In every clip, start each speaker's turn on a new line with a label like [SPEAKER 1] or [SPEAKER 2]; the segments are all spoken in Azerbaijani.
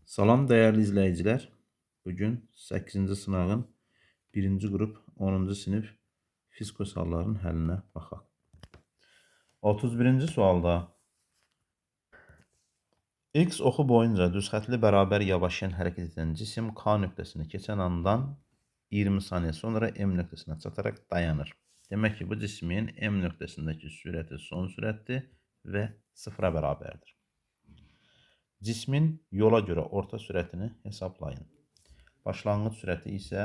[SPEAKER 1] Salam dəyərli izləyicilər. Bugün 8-ci sınavın 1-ci qrup 10-cu sinif fiziko suallarının həllinə baxaq. 31-ci sualda X oxu boyunca düzxətli bərabər yavaşlayan hərəkət edən cisim K nöqtəsini keçən andan 20 saniyə sonra M nöqtəsinə çataraq dayanır. Demək ki, bu cismin M nöqtəsindəki sürəti son sürətdir və 0-a bərabərdir. Cismin yola görə orta sürətini hesablayın. Başlanğıc sürəti isə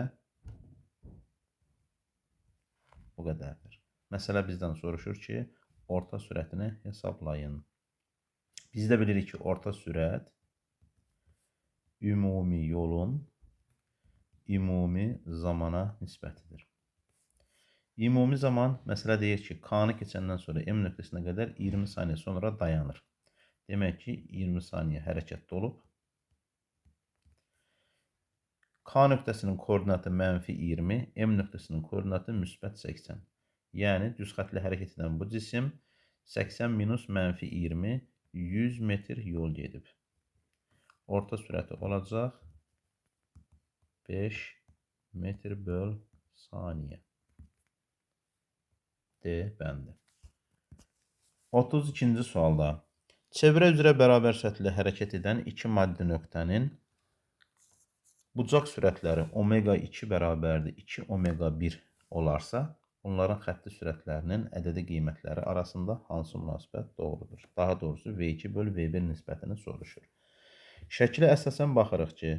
[SPEAKER 1] bu qədərdir. Məsələ bizdən soruşur ki, orta sürətini hesablayın. Biz də bilirik ki, orta sürət ümumi yolun ümumi zamana nisbətidir. Ümumi zaman, məsələ deyir ki, K-nı keçəndən sonra M nöqtəsinə qədər 20 saniyə sonra dayanır. Demək ki, 20 saniyə hərəkətdə olub. K nöqtəsinin koordinatı -20, M nöqtəsinin koordinatı -80. Yəni, düz xətlə hərəkət edən bu cisim 80 minus -20, 100 metr yol gedib. Orta sürəti olacaq 5 metr böl saniyə. D bəndi. 32-ci sualda çevrə üzrə bərabər sürətlə hərəkət edən iki maddi nöqtənin bucaq sürətləri omega-2 bərabərdir 2 omega-1 olarsa, onların xətti sürətlərinin ədədi qiymətləri arasında hansı münasibət doğrudur? Daha doğrusu V2 böl V1 nisbətini soruşur. Şəkilə əsasən baxırıq ki,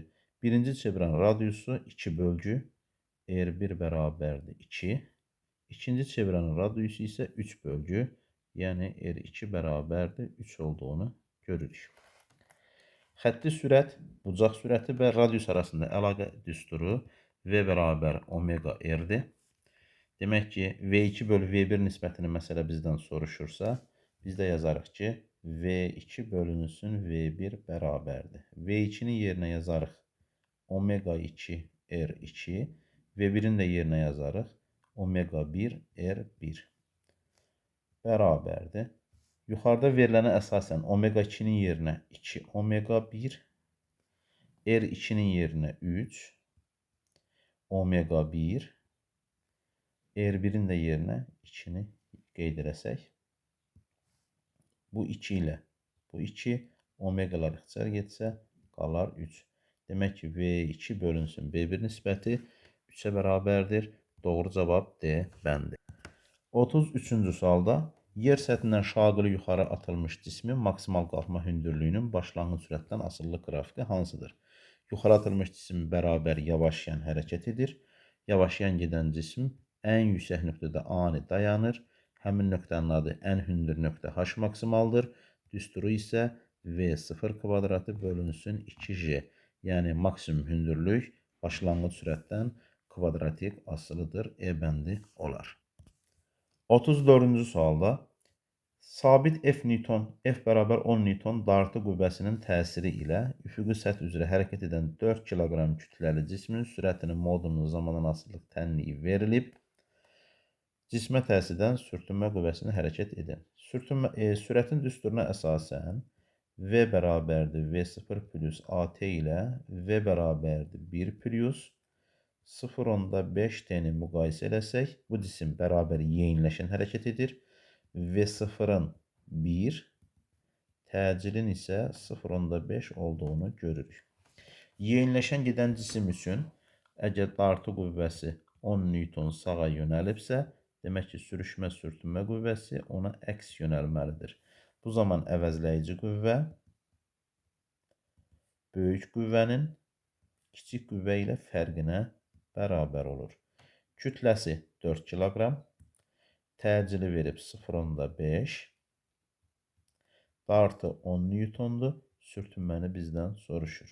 [SPEAKER 1] birinci çevrənin radiusu 2 bölgü R1 bərabərdir 2. İkinci çevrənin radiusu isə 3 bölgü, yəni R2 bərabərdir 3 olduğunu görürük. Xətti sürət, bucaq sürəti və radius arasında əlaqə düsturu V bərabər omega R-dir. Demək ki, V2 bölü V1 nisbətini məsələ bizdən soruşursa, biz də yazarıq ki, V2 bölünsün V1 bərabərdir. V2-nin yerinə yazarıq omega 2 R2, V1-in də yerinə yazarıq omega 1 R1 bərabərdir. Yuxarıda verilənə əsasən omega 2-nin yerinə 2 omega 1, R2-nin yerinə 3 omega 1, R1-in də yerinə 2-ni qeyd eləsək, bu 2 ilə bu 2 omegalar ixtisar getsə, qalar 3. Demək ki, V2 bölünsün V1 nisbəti 3-ə bərabərdir. Doğru cavab D bəndi. 33-cü sualda yer səthindən şaqili yuxarı atılmış cismin maksimal qalxma hündürlüyünün başlanğıc sürətdən asılılıq qrafiki hansıdır? Yuxarı atılmış cisim bərabər yavaşlayan hərəkət edir. Yavaşlayan gedən cisim ən yüksək nöqtədə ani dayanır. Həmin nöqtənin adı ən hündür nöqtə H maksimaldır. Düsturu isə V0 kvadratı bölünsün 2J. Yəni maksimum hündürlük başlanğıc sürətdən kvadratik asılıdır. E bəndi olar. 34-cü sualda sabit F Newton, F bərabər 10 Newton dartı qüvvəsinin təsiri ilə üfüqi səth üzrə hərəkət edən 4 kiloqram kütləli cismin sürətinin modulunun zamandan asılılıq tənliyi verilib. Cismə təsirdən sürtünmə qüvvəsini hərəkət edin. Sürətin düsturuna əsasən V bərabərdir V0 plus AT ilə V bərabərdir 1 plus 0,5 T-ni müqayisə eləsək, bu cisim bərabər yeyinləşən hərəkət edir. V0-ın 1, təcilin isə 0,5 olduğunu görürük. Yeyinləşən gedən cisim üçün əgər dartı qüvvəsi 10 Newton sağa yönəlibsə, demək ki, sürüşmə-sürtünmə qüvvəsi ona əks yönəlməlidir. Bu zaman əvəzləyici qüvvə böyük qüvvənin kiçik qüvvə ilə fərqinə bərabər olur. Kütləsi 4 kiloqram, təcili verib 0,5, dartı 10 Newtondur, sürtünməni bizdən soruşur.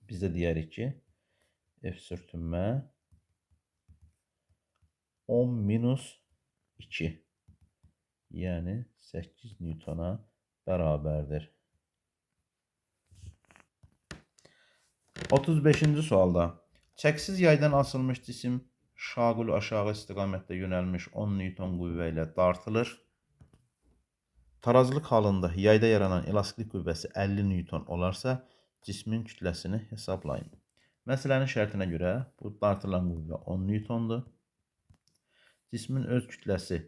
[SPEAKER 1] Biz də deyərik ki, F sürtünmə 10 minus 2, yəni 8 Newtona bərabərdir. 35-ci sualda çəksiz yaydan asılmış cisim şaqül aşağı istiqamətdə yönəlmiş 10 Newton qüvvə ilə dartılır. Tarazlıq halında yayda yaranan elastiklik qüvvəsi 50 Newton olarsa, cismin kütləsini hesablayın. Məsələnin şərtinə görə bu dartılan qüvvə 10 Newtondur. Cismin öz kütləsi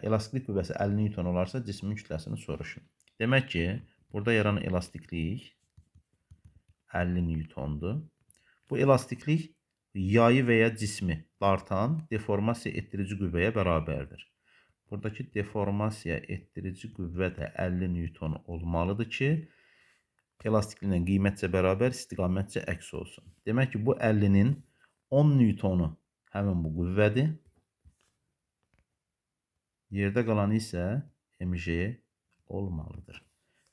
[SPEAKER 1] elastiklik qüvvəsi 50 Newton olarsa, cismin kütləsini soruşun. Demək ki, burada yaranan elastiklik 50 Newtondur. Bu elastiklik yayı və ya cismi dartan deformasiya etdirici qüvvəyə bərabərdir. Buradakı deformasiya etdirici qüvvə də 50 Newton olmalıdır ki, elastikliklə qiymətcə bərabər, istiqamətcə əks olsun. Demək ki, bu 50-nin 10 Newtonu həmin bu qüvvədir. Yerdə qalanı isə mg olmalıdır.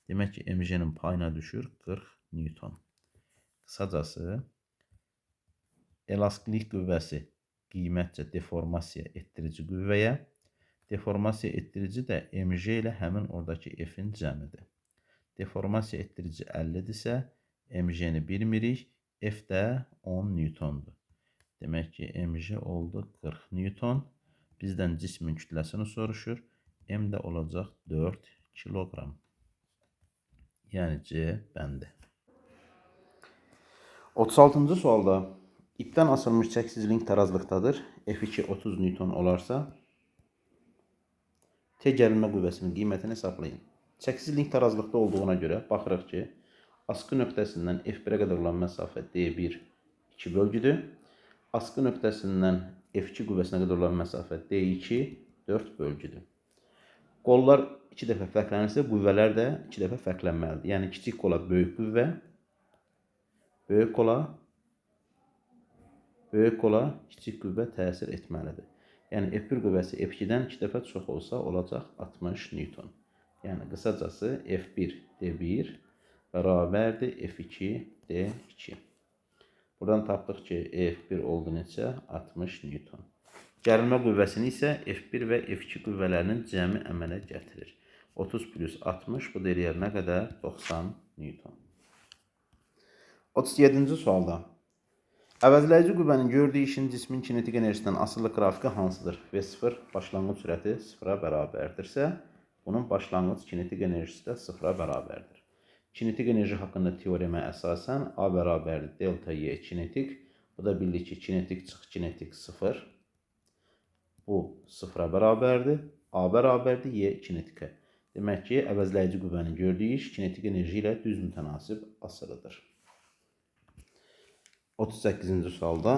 [SPEAKER 1] Demək ki, mg-nin payına düşür 40 Newton. Qısacası, elastiklik qüvvəsi qiymətcə deformasiya etdirici qüvvəyə, deformasiya etdirici də mg ilə həmin oradakı f-in cəmidir. Deformasiya etdirici 50-dirsə, mg-ni bilmirik, f də 10 Newtondur. Demək ki, mg oldu 40 Newton. Bizdən cismin kütləsini soruşur. M də olacaq 4 kiloqram. Yəni C bəndi. 36-cı sualda ipdən asılmış çəksiz link tarazlıqdadır. F2 30 Newton olarsa, T gərilmə qüvvəsinin qiymətini hesablayın. Çəksiz link tarazlıqda olduğuna görə baxırıq ki, askı nöqtəsindən F1-ə qədər olan məsafə D1 2 bölgüdür. Askı nöqtəsindən F2 qüvvəsinə qədər olan məsafə D2 4 bölgüdür. Qollar 2 dəfə fərqlənirsə, qüvvələr də 2 dəfə fərqlənməlidir. Yəni, kiçik qola böyük qüvvə, böyük qola kiçik qüvvə təsir etməlidir. Yəni, F1 qüvvəsi F2-dən 2 dəfə çox olsa, olacaq 60 Newton. Yəni, qısacası F1 D1 bərabərdir F2 D2. Buradan tapdıq ki, F1 oldu neçə? 60 Newton. Gərilmə qüvvəsini isə F1 və F2 qüvvələrinin cəmi əmələ gətirir. 30 plus 60 bu deyir nə qədər? 90 Newton. 37-ci sualda əvəzləyici qüvvənin gördüyü işin cismin kinetik enerjisindən asılı qrafiki hansıdır? V0 başlanğıc sürəti 0-a bərabərdirsə, bunun başlanğıc kinetik enerjisi də 0-a bərabərdir. Kinetik enerji haqqında teoremə əsasən A bərabərdir delta Y kinetik. Bu da bildik ki, kinetik çıx kinetik 0. Bu 0-a bərabərdir. A bərabərdir Y kinetikə. Demək ki, əvəzləyici qüvvənin gördüyü iş kinetik enerji ilə düz mütənasib asılıdır. 38-ci sualda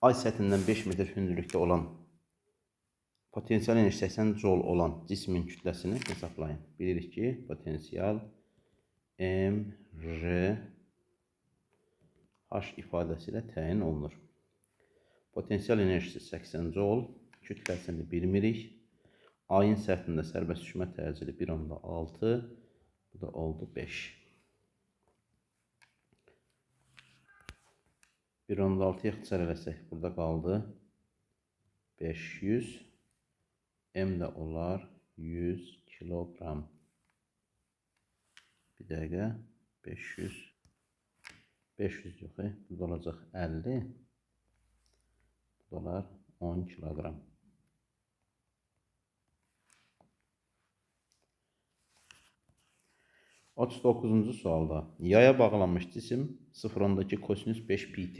[SPEAKER 1] ay səthindən 5 metr hündürlükdə olan potensial enerji 80 joule olan cismin kütləsini hesablayın. Bilirik ki, potensial mg h ifadəsi ilə təyin olunur. Potensial enerjisi 80 joule, kütləsini bilmirik. Ayın səthində sərbəst düşmə təcili 1,6, bu da oldu 5. 1,6-ya ixtisar eləsək, burada qaldı 500, M də olar 100 kiloqram. Bir dəqiqə, 500 yox, burada olacaq 50, bu olar 10 kiloqram. 39-cu sualda yaya bağlanmış cisim 0,10-dakı kosinüs 5 pt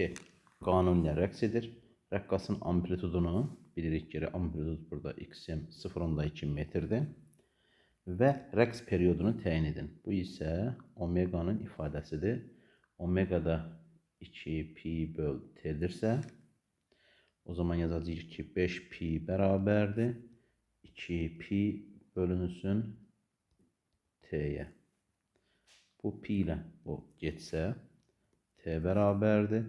[SPEAKER 1] qanunu ilə rəqs edir. Rəqqasın amplitudunu bilirik ki, amplitud burada xm 0,2 metrdir və rəqs periodunu təyin edin. Bu isə omeqanın ifadəsidir. Omega da 2 pi böl t'dirsə, o zaman yazacağıq ki, 5 pi bərabərdir 2 pi bölünsün t'yə. Bu pi ilə bu getsə, t bərabərdir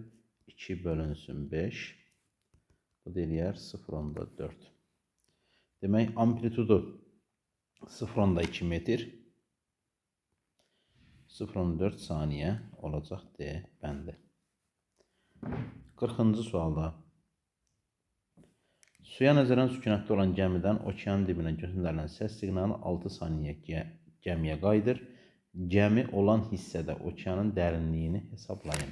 [SPEAKER 1] 2 bölünsün 5. Bu deyir 0,4. Demək, amplitudu 0,2 metr 0,4 saniyə olacaq D bəndi. 40-cı sualda suya nəzərən sükunətdə olan gəmidən okean dibinə göndərilən səs siqnalı 6 saniyə gəmiyə qayıdır. Gəmi olan hissədə okeanın dərinliyini hesablayın.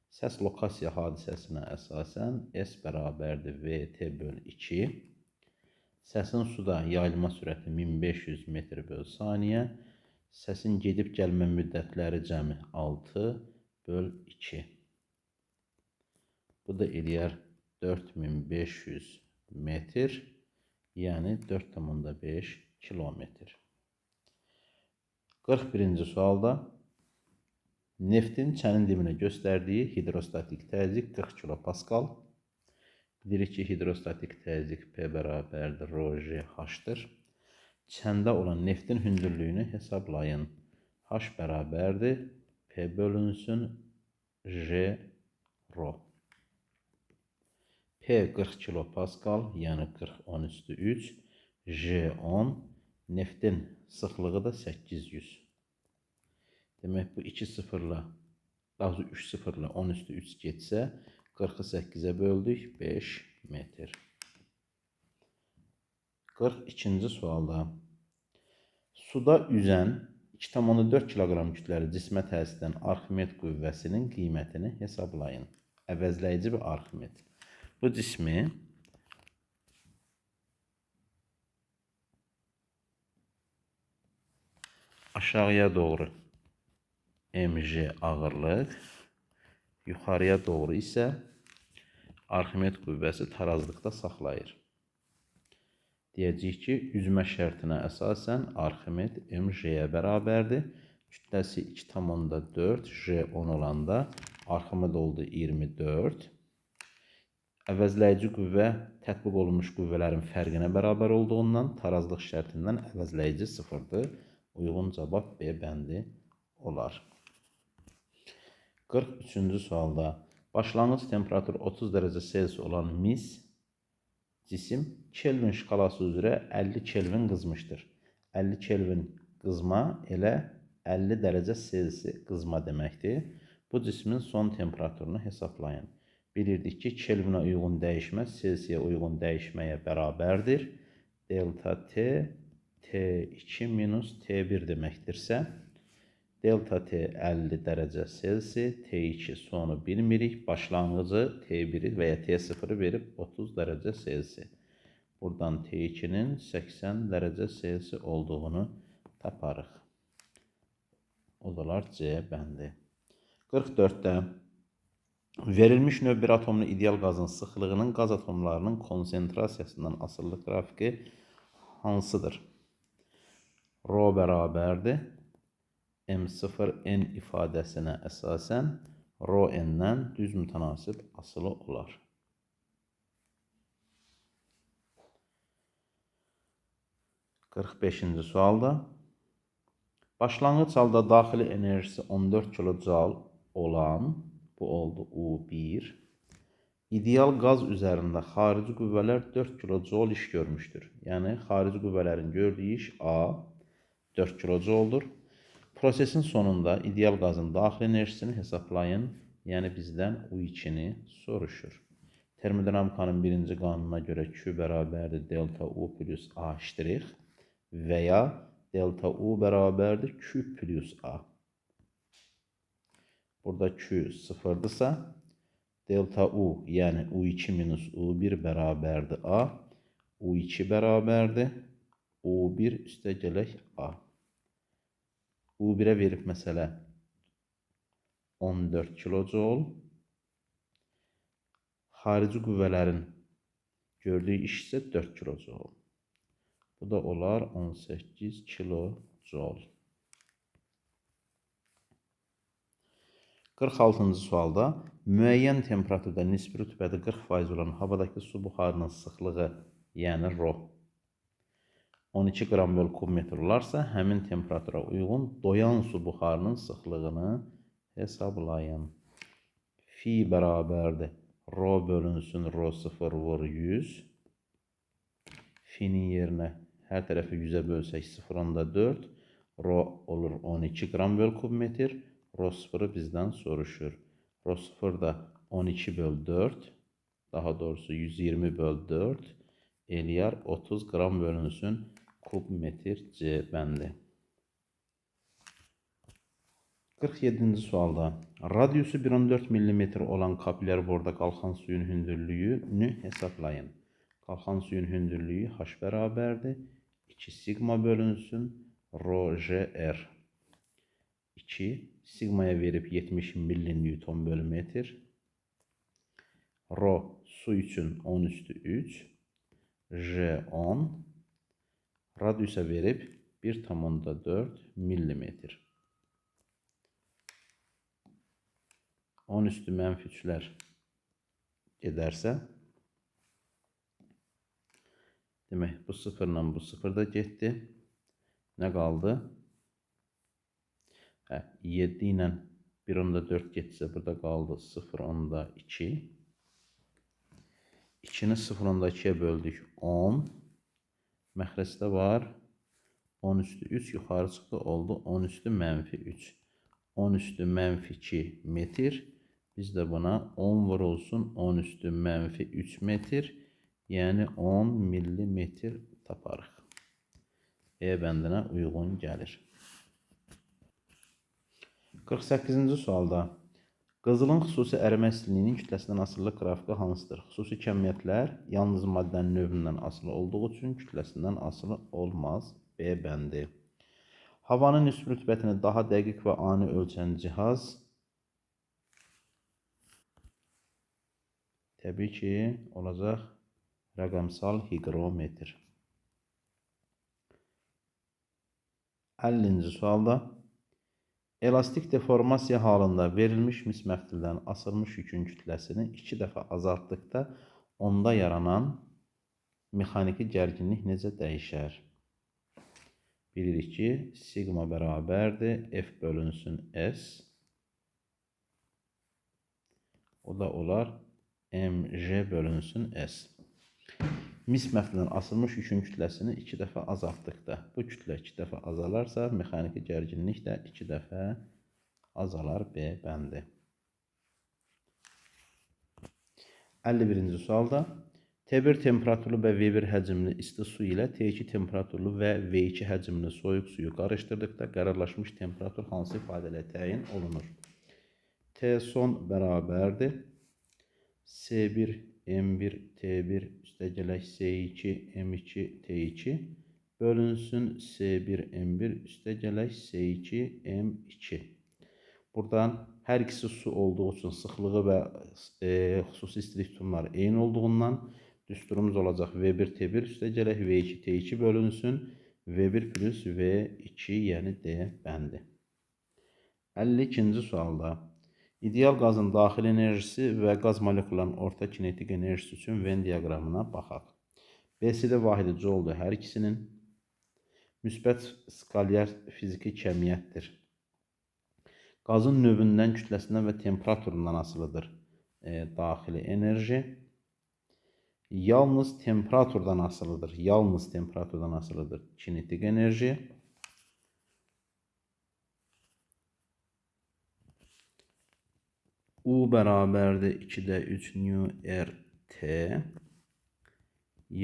[SPEAKER 1] Səs lokasiya hadisəsinə əsasən S bərabərdir VT böl 2. Səsin suda yayılma sürəti 1500 metr böl saniyə. Səsin gedib gəlmə müddətləri cəmi 6 böl 2. Bu da eləyər 4500 metr, yəni 4,5 kilometr. 41-ci sualda neftin çənin dibinə göstərdiyi hidrostatik təzyiq 40 kilopascal. Bilirik ki, hidrostatik təzyiq P bərabərdir rho J H-dır. Çəndə olan neftin hündürlüyünü hesablayın. H bərabərdir P bölünsün J rho. P 40 kilopascal, yəni 40 10 üstü 3, J 10, neftin sıxlığı da 800. Demək bu 2 sıfırla, daha doğrusu 3 sıfırla 10 üstü 3 getsə, 40'ı 8'e böldük, 5 metr. 42-ci sualda suda üzən 2,4 kiloqram kütləli cismə təsir edən Arximed qüvvəsinin qiymətini hesablayın. Əvəzləyici bir Arximed. Bu cismi aşağıya doğru mg ağırlıq, yuxarıya doğru isə Arximed qüvvəsi tarazlıqda saxlayır. Deyəcəyik ki, üzmə şərtinə əsasən Arximed mg-yə bərabərdir. Kütləsi 2,4, J 10 olanda Arximed oldu 24. Əvəzləyici qüvvə tətbiq olunmuş qüvvələrin fərqinə bərabər olduğundan tarazlıq şərtindən əvəzləyici sıfırdır. Uyğun cavab B bəndi olar. 43-cü sualda başlanğıc temperatur 30 dərəcə Celsius olan mis cisim Kelvin şkalası üzrə 50 Kelvin qızmışdır. 50 Kelvin qızma elə 50 dərəcə Celsius qızma deməkdir. Bu cismin son temperaturunu hesablayın. Bilirdik ki, Kelvinə uyğun dəyişmə Celsiusa uyğun dəyişməyə bərabərdir. Delta T T2 minus T1 deməkdirsə, delta T 50 dərəcə Celsius, T2 sonu bilmirik, başlanğıcı T1 və ya T0 verib 30 dərəcə Celsius. Buradan T2-nin 80 dərəcə Celsius olduğunu taparıq. O da olar C bəndi. 44-də verilmiş növ bir atomlu ideal qazın sıxlığının qaz atomlarının konsentrasiyasından asılı qrafiki hansıdır? Rho bərabərdir M0N ifadəsinə əsasən Rho N-dən düz mütənasib asılı olar. -45-ci sualda başlanğıc halda daxili enerjisi 14 kilocal olan, bu oldu U1, ideal qaz üzərində xarici qüvvələr 4 kilocal iş görmüşdür. Yəni, xarici qüvvələrin gördüyü iş A 4 kilocaldır. Prosesin sonunda ideal qazın daxili enerjisini hesablayın. Yəni, bizdən U2-ni soruşur. Termodinamikanın birinci qanununa görə Q bərabərdir delta U plus A ştrix və ya delta U bərabərdir Q plus A. Burada Q sıfırdırsa, delta U, yəni U2 minus U1 bərabərdir A, U2 bərabərdir U1 üstə gələk A. U1'ə verib məsələ 14 kilocal. Xarici qüvvələrin gördüyü iş isə 4 kilocal. Bu da olar 18 kilocal. 46-cı sualda müəyyən temperaturda nisbi rütbəti 40% olan havadakı su buxarının sıxlığı, yəni rho 12 qram böl kub metr olarsa, həmin temperatura uyğun doyan su buxarının sıxlığını hesablayın. Fi bərabərdir rho bölünsün rho 0 vur 100. Fi'nin yerinə hər tərəfi 100'ə bölsək 0,4. Rho olur 12 qram böl kub metr. Rho 0'ı bizdən soruşur. Rho 0 da 12 böl 4. Daha doğrusu 120 böl 4. Eləyər 30 qram bölünsün kub metr C bəndi. 47-ci sualda radiusu 1,4 mm olan kapillər borda qalxan suyun hündürlüyünü hesablayın. Qalxan suyun hündürlüyü h bərabərdir. 2 sigma bölünsün rho r. 2 sigmaya verib 70 millinewton bölü metr. Rho su üçün 10^3. J 10. Radiusa verib 1,4 millimetr. 10^-3'lər gedərsə, demək bu 0 ilə bu 0 da getdi. Nə qaldı? 7 ilə 1,4 getsə, burada qaldı 0,2. 2-ni 0,2-yə böldük 10. Məxrəcdə var 10^3 yuxarı çıxdı, oldu 10^-3. 10^-2 metr. Biz də buna 10 vurulsun 10^-3 metr, yəni 10 millimetr taparıq. E bəndinə uyğun gəlir. 48-ci sualda qızılın xüsusi ərimə istiliyinin kütləsindən asılılıq qrafiki hansıdır? Xüsusi kəmiyyətlər yalnız maddənin növündən asılı olduğu üçün kütləsindən asılı olmaz. B bəndi. Havanın nisbi rütubətini daha dəqiq və ani ölçən cihaz təbii ki olacaq rəqəmsal hiqrometr. 50-ci sualda elastik deformasiya halında verilmiş mis məftildən asılmış yükün kütləsini 2 dəfə azaltdıqda onda yaranan mexaniki gərginlik necə dəyişər? Bilirik ki, sigma bərabərdir F bölünsün S. O da olar mg bölünsün S. Mis məftildən asılmış yükün kütləsini 2 dəfə azaltdıqda, bu kütlə 2 dəfə azalarsa, mexaniki gərginlik də 2 dəfə azalar. B bəndi. 51-ci sualda T1 temperaturlu və V1 həcmli isti su ilə T2 temperaturlu və V2 həcmli soyuq suyu qarışdırdıqda qərarlaşmış temperatur hansı ifadə ilə təyin olunur? T son bərabərdir C1 M1 T1 üstəgələk C2 M2 T2 bölünsün C1 M1 üstəgələk C2 M2. Buradan hər ikisi su olduğu üçün sıxlığı və xüsusi istilik tutumları eyni olduğundan düsturumuz olacaq V1 T1 üstəgələk V2 T2 bölünsün V1 plus V2, yəni D bəndi. 52-ci sualda ideal qazın daxili enerjisi və qaz molekullarının orta kinetik enerjisi üçün Venn diaqramına baxaq. BCD vahidi jouldur hər ikisinin. Müsbət skalyar fiziki kəmiyyətdir. Qazın növündən, kütləsindən və temperaturundan asılıdır daxili enerji. Yalnız temperaturdan asılıdır. Yalnız temperaturdan asılıdır kinetik enerji. U bərabərdir 2-də 3 nu RT.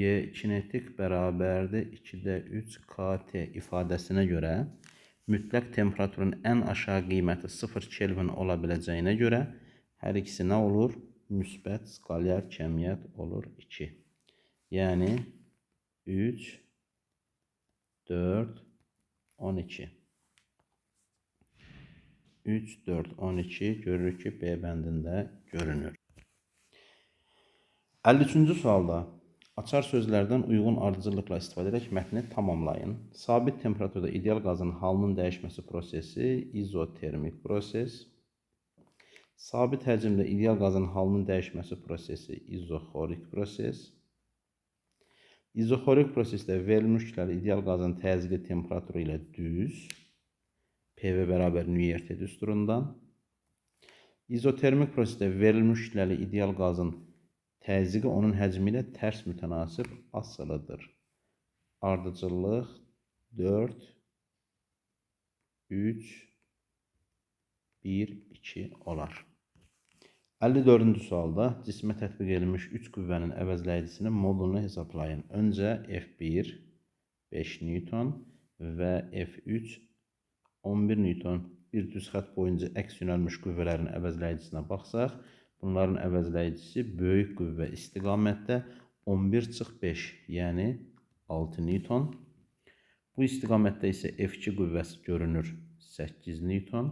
[SPEAKER 1] Y kinetik bərabərdir 2-də 3 KT ifadəsinə görə mütləq temperaturun ən aşağı qiyməti 0 Kelvin ola biləcəyinə görə hər ikisi nə olur? Müsbət skalyar kəmiyyət olur 2. Yəni 3, 4, 12. 3, 4, 12 görürük ki, B bəndində görünür. 53-cü sualda açar sözlərdən uyğun ardıcıllıqla istifadə edərək mətni tamamlayın. Sabit temperaturda ideal qazın halının dəyişməsi prosesi izotermik proses. Sabit həcmdə ideal qazın halının dəyişməsi prosesi izoxorik proses. İzoxorik prosesdə verilmiş kütləli ideal qazın təzyiqli temperaturu ilə düz PV bərabər nÜRT düsturundan. İzotermik prosesdə verilmiş kütləli ideal qazın təzyiqi onun həcmi ilə tərs mütənasib asılıdır. Ardıcıllıq 4, 3, 1, 2 olar. 54-cü sualda cismə tətbiq edilmiş 3 qüvvənin əvəzləyicisinin modulunu hesablayın. Öncə F1 5 Newton və F3 11 Newton bir düz xətt boyunca əks yönəlmiş qüvvələrin əvəzləyicisinə baxsaq, bunların əvəzləyicisi böyük qüvvə istiqamətdə, 11/5, yəni 6 Newton. Bu istiqamətdə isə F2 qüvvəsi görünür 8 Newton.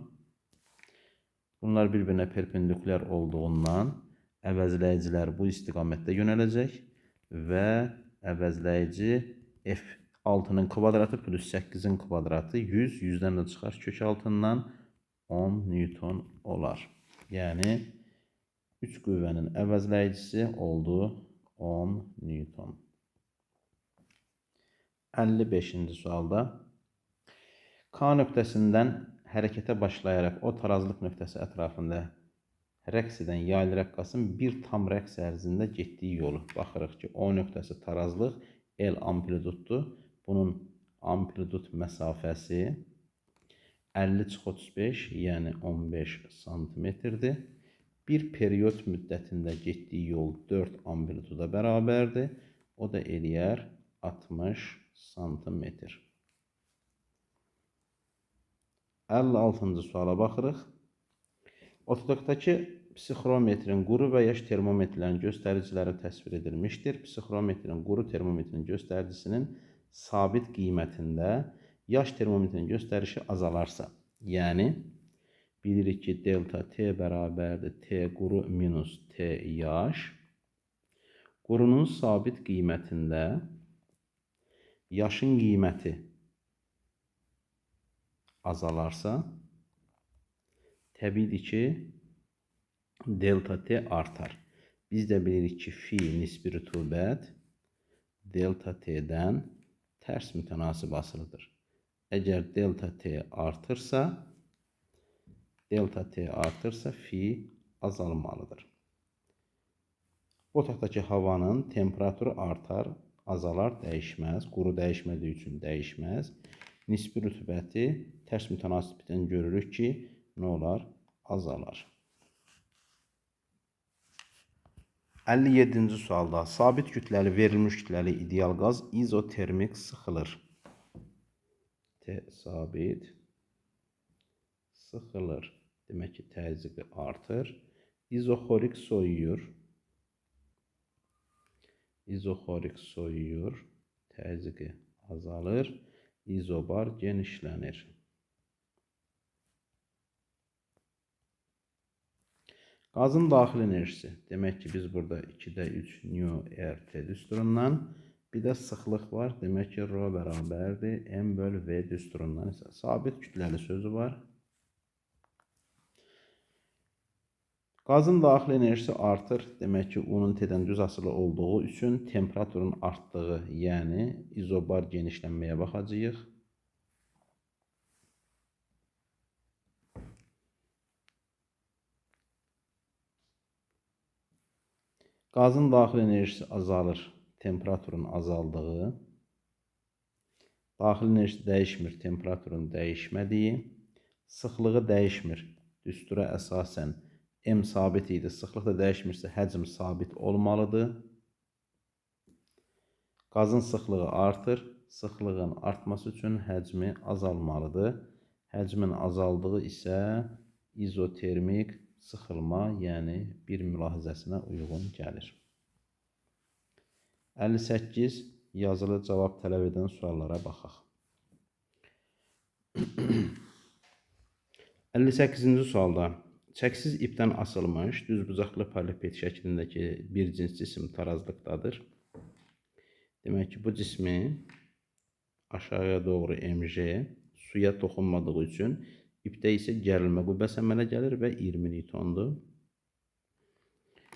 [SPEAKER 1] Bunlar bir-birinə perpendikulyar olduğundan əvəzləyicilər bu istiqamətdə yönələcək və əvəzləyici F6-nın kvadratı plus 8-in kvadratı 100, 100-dən də çıxar kök altından 10 Newton olar. Yəni 3 qüvvənin əvəzləyicisi oldu 10 Newton. 55-ci sualda K nöqtəsindən hərəkətə başlayaraq o tarazlıq nöqtəsi ətrafında rəqs edən yaylı rəqqasın bir tam rəqs ərzində getdiyi yolu. Baxırıq ki, O nöqtəsi tarazlıq, L amplituddur. Bunun amplitud məsafəsi 50/35, yəni 15 santimetrdir. Bir periyod müddətində getdiyi yol 4 amplituda bərabərdir. O da eləyər 60 santimetr. 56-cı suala baxırıq. Ortodakdakı psixrometrin quru və yaş termometrlərin göstəriciləri təsvir edilmişdir. Psixrometrin quru termometrin göstəricisinin sabit qiymətində yaş termometrin göstərişi azalarsa, yəni bilirik ki, delta T bərabərdir T quru minus T yaş. Qurunun sabit qiymətində yaşın qiyməti azalarsa, təbiidir ki, delta T artar. Biz də bilirik ki, fi nisbi rütubət delta T'dən tərs mütənasib asılıdır. Əgər delta T artırsa, fi azalmalıdır. Otaqdakı havanın temperaturu artar, azalar, dəyişməz. Quru dəyişmədiyi üçün dəyişməz. Nisbi rütubəti tərs mütənasibdən görürük ki, nə olar? Azalar. 57-ci sualda sabit kütləli, verilmiş kütləli ideal qaz izotermik sıxılır. T sabit sıxılır. Demək ki, təzyiqi artır. İzoxorik soyuyur. Təzyiqi azalır. İzobar genişlənir. Qazın daxil enerjisi. Demək ki, biz burada 2-də 3 neu RT düsturundan, bir də sıxlıq var. Demək ki, rho bərabərdir M böl V düsturundan isə sabit kütləli sözü var. Qazın daxil enerjisi artır. Demək ki, onun T'dən düz asılı olduğu üçün temperaturun artdığı, yəni izobar genişlənməyə baxacağıq. Qazın daxil enerjisi azalır, temperaturun azaldığı. Daxil enerjisi dəyişmir, temperaturun dəyişmədiyi. Sıxlığı dəyişmir. Düstura əsasən M sabit idi, sıxlıq da dəyişmirsə həcm sabit olmalıdır. Qazın sıxlığı artır, sıxlığın artması üçün həcmi azalmalıdır. Həcmin azaldığı isə izotermik sıxılma, yəni bir mülahizəsinə uyğun gəlir. 58 yazılı cavab tələb edən suallara baxaq. 58-ci sualda çəksiz ipdən asılmış düzbucaqlı paralellepiped şəklindəki bir cins cisim tarazlıqdadır. Demək ki, bu cismi aşağıya doğru mj, suya toxunmadığı üçün ipdə isə gərilmə qüvvəsi əmələ gəlir və 20 Newtondur.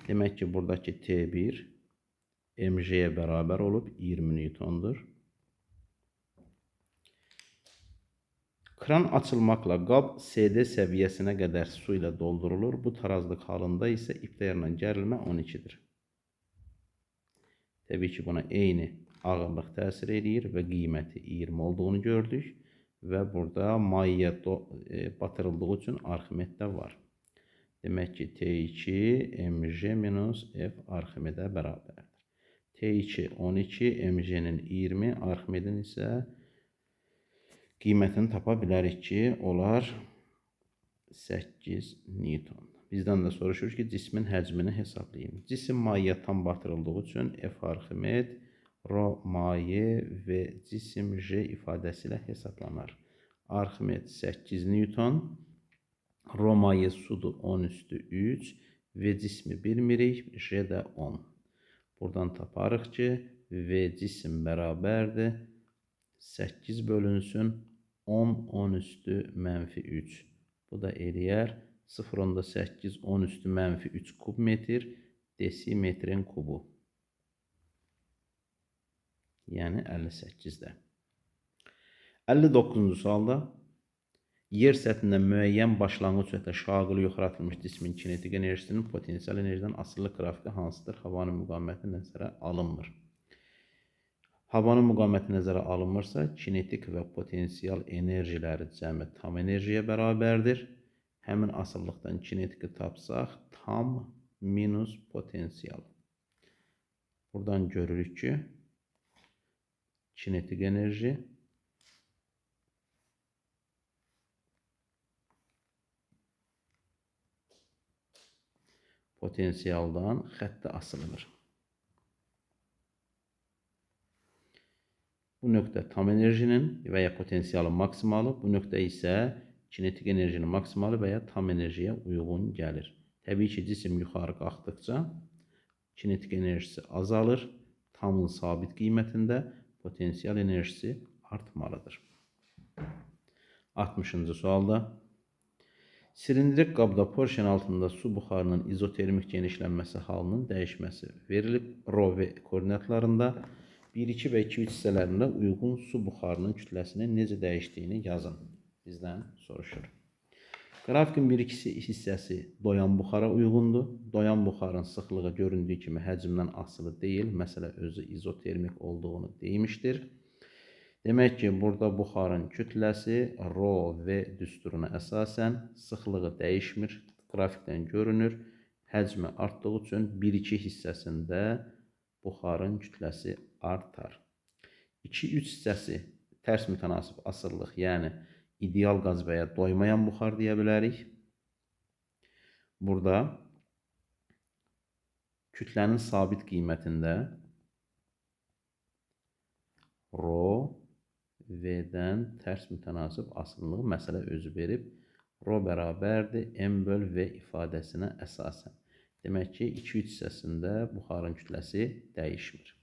[SPEAKER 1] Demək ki, buradakı T1 mj-yə bərabər olub 20 Newtondur. Kran açılmaqla qab CD səviyyəsinə qədər su ilə doldurulur. Bu tarazlıq halında isə iplərlə gərilmə 12-dir. Təbii ki, buna eyni ağırlıq təsir edir və qiyməti 20 olduğunu gördük. Və burada mayya batırıldığı üçün Arximeddə var. Demək ki, T2 mj minus F Arximedə bərabərdir. T2 12, mj-nin 20, Arximedin isə qiymətini tapa bilərik ki, olar 8 Newton. Bizdən də soruşur ki, cismin həcmini hesablayın. Cisim mayeyə tam batırıldığı üçün F Arximed, Rho maye və cisim J ifadəsi ilə hesablanır. Arximed 8 Newton, Rho maye sudur 10^3 və cismi bilmirik, J də 10. Buradan taparıq ki, V cisim bərabərdir 8 bölünsün 10^-3. Bu da eləyər 0,8 10^-3 kub metr desimetrin kubu. Yəni 58-də. 59-cu sualda yer səthindən müəyyən başlanğıc cəhətdə şaqılı yuxarı atılmış cismin kinetik enerjisinin potensial enerjiden asılı qrafiki hansıdır? Havanın müqaviməti nəzərə alınmır. Havanın müqaviməti nəzərə alınmırsa, kinetik və potensial enerjiləri cəmi tam enerjiyə bərabərdir. Həmin asıllıqdan kinetiki tapsaq, tam minus potensial. Buradan görürük ki, kinetik enerji potensialdan xəttə asılılır. Bu nöqtə tam enerjinin və ya potensialın maksimalı, bu nöqtə isə kinetik enerjinin maksimalı və ya tam enerjiyə uyğun gəlir. Təbii ki, cisim yuxarı qalxdıqca kinetik enerjisi azalır, tamın sabit qiymətində potensial enerjisi artmalıdır. 60-cı sualda silindrik qabda porşen altında su buxarının izotermik genişlənməsi halının dəyişməsi verilib. Rho və koordinatlarında 1, 2 və 2, 3 hissələrində uyğun su buxarının kütləsinin necə dəyişdiyini yazın. Bizdən soruşur. Qrafikin 1-2 hissəsi doyan buxara uyğundur. Doyan buxarın sıxlığı göründüyü kimi həcmdən asılı deyil. Məsələ özü izotermik olduğunu deymişdir. Demək ki, burada buxarın kütləsi Rho V düsturuna əsasən sıxlığı dəyişmir. Qrafikdən görünür. Həcmi artdığı üçün 1-2 hissəsində buxarın kütləsi artar. 2-3 hissəsi tərs mütənasib asıllıq, yəni ideal qaz və ya doymayan buxar deyə bilərik. Burada kütlənin sabit qiymətində Rho V-dən tərs mütənasib asıllığı məsələ özü verib. Rho bərabərdir M böl V ifadəsinə əsasən. Demək ki, 2-3 hissəsində buxarın kütləsi dəyişmir.